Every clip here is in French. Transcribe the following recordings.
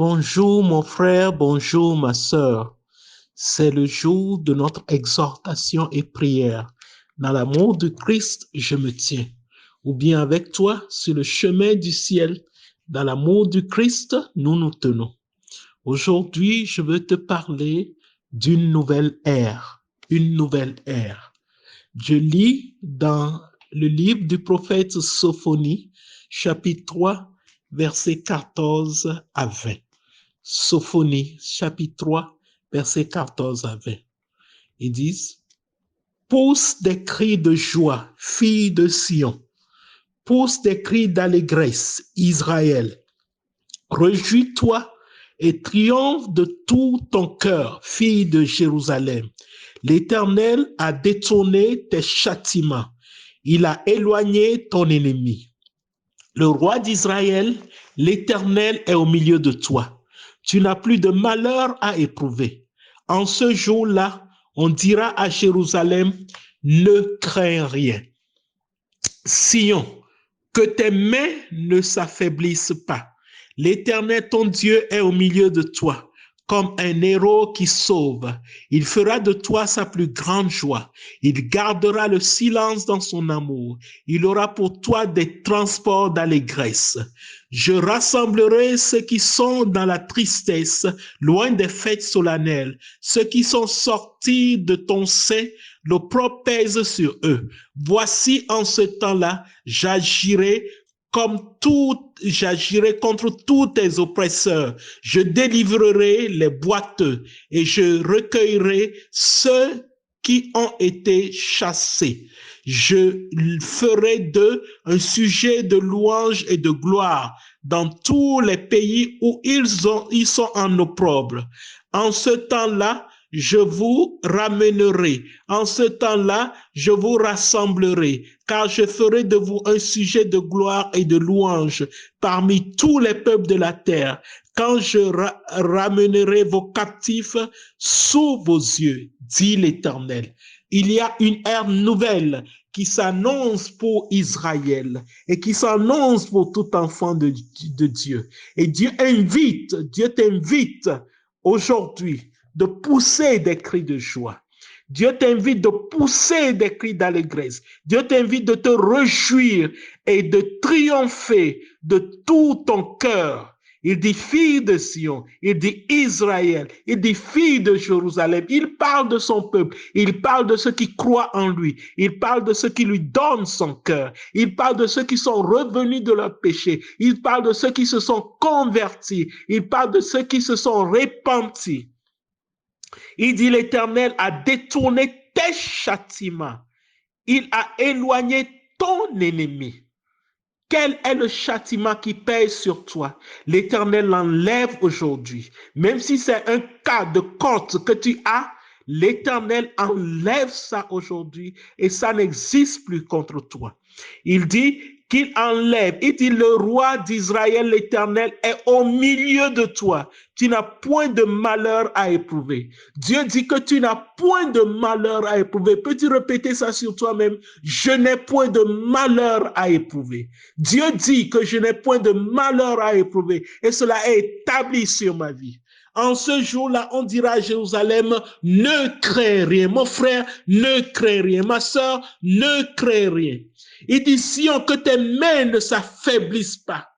Bonjour mon frère, bonjour ma sœur. C'est le jour de notre exhortation et prière. Dans l'amour de Christ, je me tiens. Ou bien avec toi, sur le chemin du ciel, dans l'amour du Christ, nous nous tenons. Aujourd'hui, je veux te parler d'une nouvelle ère. Une nouvelle ère. Je lis dans le livre du prophète Sophonie, chapitre 3, versets 14 à 20. Sophonie, chapitre 3, versets 14 à 20. Ils disent, pousse des cris de joie, fille de Sion. Pousse des cris d'allégresse, Israël. Réjouis-toi et triomphe de tout ton cœur, fille de Jérusalem. L'Éternel a détourné tes châtiments. Il a éloigné ton ennemi. Le roi d'Israël, l'Éternel est au milieu de toi. Tu n'as plus de malheur à éprouver. En ce jour-là, on dira à Jérusalem, ne crains rien. Sion, que tes mains ne s'affaiblissent pas. L'Éternel, ton Dieu, est au milieu de toi, comme un héros qui sauve. Il fera de toi sa plus grande joie. Il gardera le silence dans son amour. Il aura pour toi des transports d'allégresse. Je rassemblerai ceux qui sont dans la tristesse, loin des fêtes solennelles, ceux qui sont sortis de ton sein, l'opprobre pèse sur eux. Voici en ce temps-là, j'agirai contre tous tes oppresseurs. Je délivrerai les boiteux et je recueillerai ceux qui ont été chassés. Je ferai d'eux un sujet de louange et de gloire dans tous les pays où ils sont en opprobre. En ce temps-là, je vous ramènerai. En ce temps-là, je vous rassemblerai, car je ferai de vous un sujet de gloire et de louange parmi tous les peuples de la terre, quand je ramènerai vos captifs sous vos yeux, dit l'Éternel. Il y a une ère nouvelle qui s'annonce pour Israël et qui s'annonce pour tout enfant de Dieu. Et Dieu t'invite aujourd'hui de pousser des cris de joie. Dieu t'invite de pousser des cris d'allégresse. Dieu t'invite de te réjouir et de triompher de tout ton cœur. Il dit fille de Sion, il dit Israël, il dit fille de Jérusalem. Il parle de son peuple, il parle de ceux qui croient en lui, il parle de ceux qui lui donnent son cœur, il parle de ceux qui sont revenus de leur péché, il parle de ceux qui se sont convertis, il parle de ceux qui se sont repentis. Il dit l'Éternel a détourné tes châtiments. Il a éloigné ton ennemi. Quel est le châtiment qui pèse sur toi? L'Éternel l'enlève aujourd'hui. Même si c'est un cas de compte que tu as, l'Éternel enlève ça aujourd'hui et ça n'existe plus contre toi. Il dit qu'il enlève. Il dit le roi d'Israël, l'Éternel, est au milieu de toi. Tu n'as point de malheur à éprouver. Dieu dit que tu n'as point de malheur à éprouver. Peux-tu répéter ça sur toi-même? Je n'ai point de malheur à éprouver. Dieu dit que je n'ai point de malheur à éprouver et cela est établi sur ma vie. En ce jour-là, on dira à Jérusalem, ne crains rien. Mon frère, ne crains rien. Ma sœur, ne crains rien. Il dit, Sion, que tes mains ne s'affaiblissent pas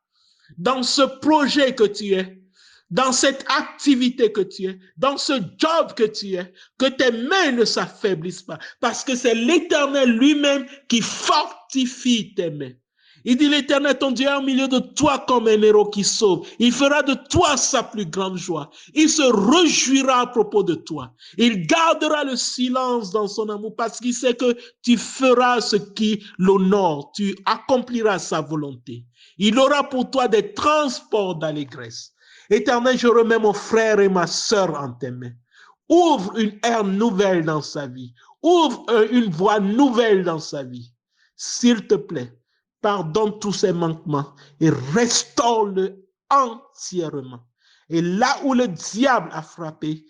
dans ce projet que tu es, dans cette activité que tu es, dans ce job que tu es, que tes mains ne s'affaiblissent pas, parce que c'est l'Éternel lui-même qui fortifie tes mains. Il dit, l'Éternel, ton Dieu, est au milieu de toi comme un héros qui sauve. Il fera de toi sa plus grande joie. Il se réjouira à propos de toi. Il gardera le silence dans son amour parce qu'il sait que tu feras ce qui l'honore. Tu accompliras sa volonté. Il aura pour toi des transports d'allégresse. Éternel, je remets mon frère et ma sœur en tes mains. Ouvre une ère nouvelle dans sa vie. Ouvre une voie nouvelle dans sa vie. S'il te plaît, pardonne tous ses manquements et restaure-le entièrement. Et là où le diable a frappé,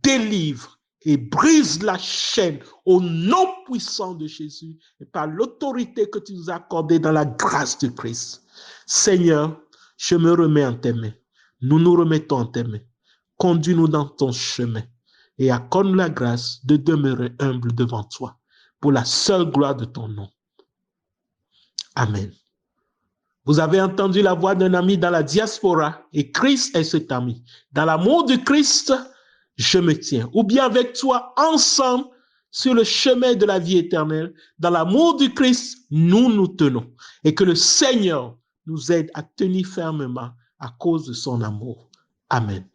délivre et brise la chaîne au nom puissant de Jésus et par l'autorité que tu nous as accordée dans la grâce de Christ. Seigneur, je me remets en tes mains. Nous nous remettons en tes mains. Conduis-nous dans ton chemin et accorde-nous la grâce de demeurer humble devant toi pour la seule gloire de ton nom. Amen. Vous avez entendu la voix d'un ami dans la diaspora et Christ est cet ami. Dans l'amour de Christ, je me tiens. Ou bien avec toi, ensemble, sur le chemin de la vie éternelle. Dans l'amour du Christ, nous nous tenons. Et que le Seigneur nous aide à tenir fermement à cause de son amour. Amen.